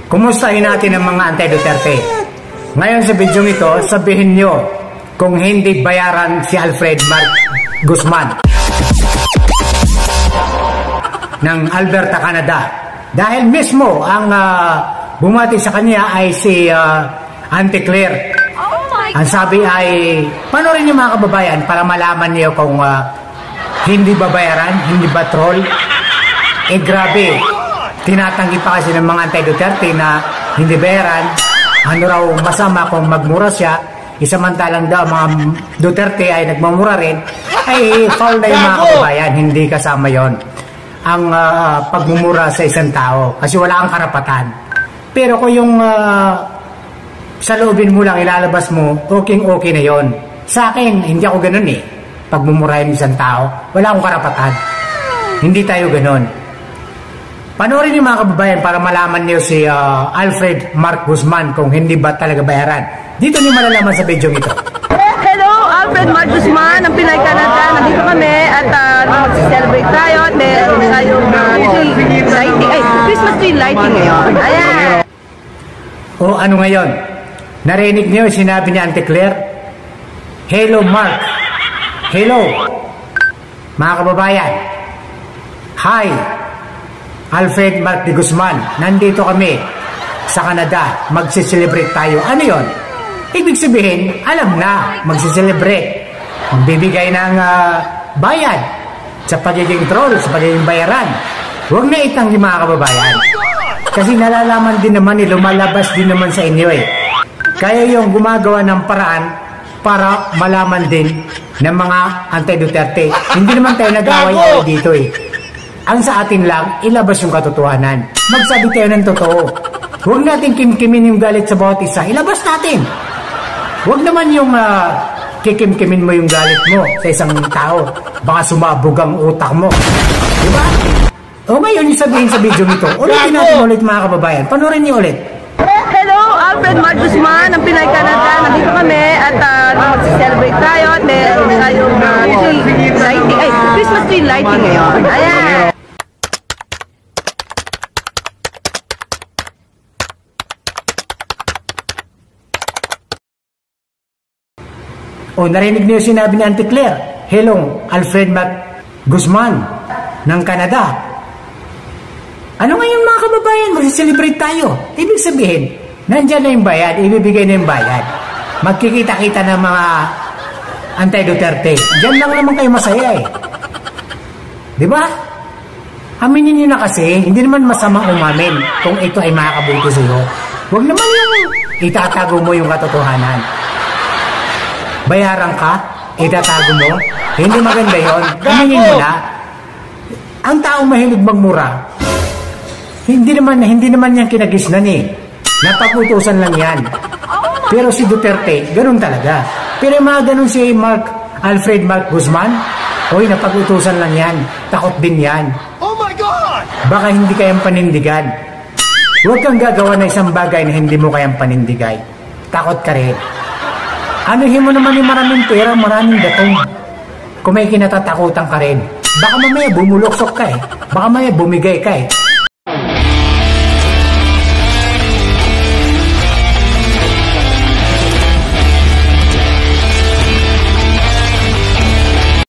Kumustahin natin ang mga anti-Duterte. Ngayon sa video ito, sabihin nyo kung hindi bayaran si Alfred Mark Guzman ng Alberta, Canada. Dahil mismo ang bumati sa kanya ay si Auntie Claire. Ang sabi ay, panoorin niyo mga kababayan para malaman niyo kung hindi ba bayaran, hindi ba troll. Eh grabe, tinatanggi pa kasi ng mga anti-Duterte na hindi bayaran. Ano raw masama kung magmura siya, isamantalang daw mga Duterte ay nagmamura rin, ay foul na yung mga kababayan, hindi kasama yon ang pagmumura sa isang tao kasi wala kang karapatan. Pero kung yung sa loobin mo lang ilalabas mo, okay na yon. Sa akin, hindi ako ganun eh. Pagmumurahin isang tao, wala akong karapatan. Hindi tayo ganun. Panoorin niyo mga kababayan para malaman niyo si Alfred Mark Guzman kung hindi ba talaga bayaran. Dito niyo malalaman sa video ito. Hello, Alfred Mark Guzman ng Pinay, Canada. Nandito kami at mag-celebrate tayo. Meron tayong Christmas tree lighting ngayon. Ayan. O ano ngayon? Narinig niyo sinabi ni Auntie Claire? Hello Mark. Hello. Mga kababayan. Hi. Alfred Mark de Guzman. Nandito kami sa Canada. Magse-celebrate tayo. Ano yon? Ibig sabihin, alam na, magse-celebrate. Magbibigay ng bayad sa pagiging troll, sa pagiging bayaran. Huwag na itanggi mga kababayan. Kasi nalalaman din naman, lumalabas din naman sa inyo eh. Kaya yung gumagawa ng paraan para malaman din ng mga anti-Duterte. Hindi naman tayo nag-away-away dito eh. Ang sa atin lang, ilabas yung katotohanan. Magsabi tayo ng totoo. Huwag natin kimkimin yung galit sa bawat isa. Ilabas natin. Huwag naman yung kikimkimin mo yung galit mo sa isang tao. Baka sumabog ang utak mo. Diba? O ngayon yung sabihin sa video nito. Ulitin natin ulit mga kababayan. Panoorin niyo ulit. Hello, Alfred Mark Guzman ng Pinay, Canada. Nandito kami at mag-celebrate tayo. Meron tayong Christmas tree lighting ngayon. Ayan. O narinig niyo sinabi ni Auntie Claire, hello, Alfred Mark Guzman ng Canada. Ano ngayon mga kababayan, mag-celebrate tayo. Ibig sabihin, nandyan na yung bayad, ibibigay na yung bayad. Magkikita-kita ng mga anti-Duterte. Diyan lang naman kayo masaya eh. Diba? Aminin nyo na kasi, hindi naman masamang umamin kung ito ay makakabuti sa iyo. Huwag naman yung itatago mo yung katotohanan. Bayaran ka, itatago mo, hindi maganda yon. Aminin mo na, ang taong mahilig magmura, hindi naman yan kinagisnan eh. Napaputusan lang yan. Pero si Duterte, ganun talaga. Pero yung mga ganun si Alfred Mark Guzman, oy, napaputusan lang yan. Takot din yan. Oh my God! Baka hindi kayang panindigan. Huwag kang gagawa ng isang bagay na hindi mo kayang panindigay. Takot ka rin. Anuhin mo naman yung maraming pera, maraming datong. Kung may kinatatakutan ka rin. Baka mamaya bumuluksok ka eh. Baka mamaya bumigay ka eh.